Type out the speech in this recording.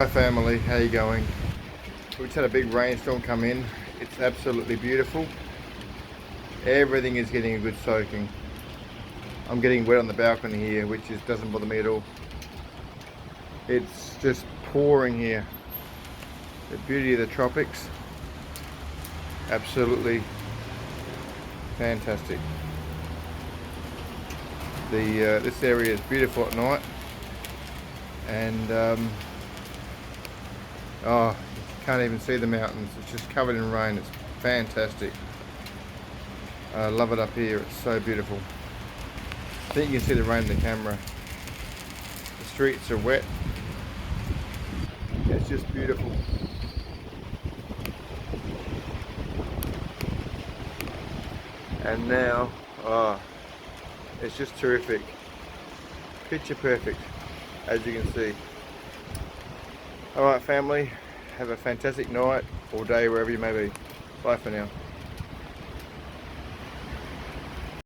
Hi family, how you going? We just had a big rainstorm come in. It's absolutely beautiful. Everything is getting a good soaking. I'm getting wet on the balcony here, which doesn't bother me at all. It's just pouring here. The beauty of the tropics. Absolutely fantastic. This area is beautiful at night, and oh, you can't even see the mountains. It's just covered in rain. It's fantastic. I love it up here. It's so beautiful. I think you can see the rain in the camera. The streets are wet. It's just beautiful. And now, oh, it's just terrific. Picture perfect, as you can see. Alright family, have a fantastic night or day wherever you may be. Bye for now.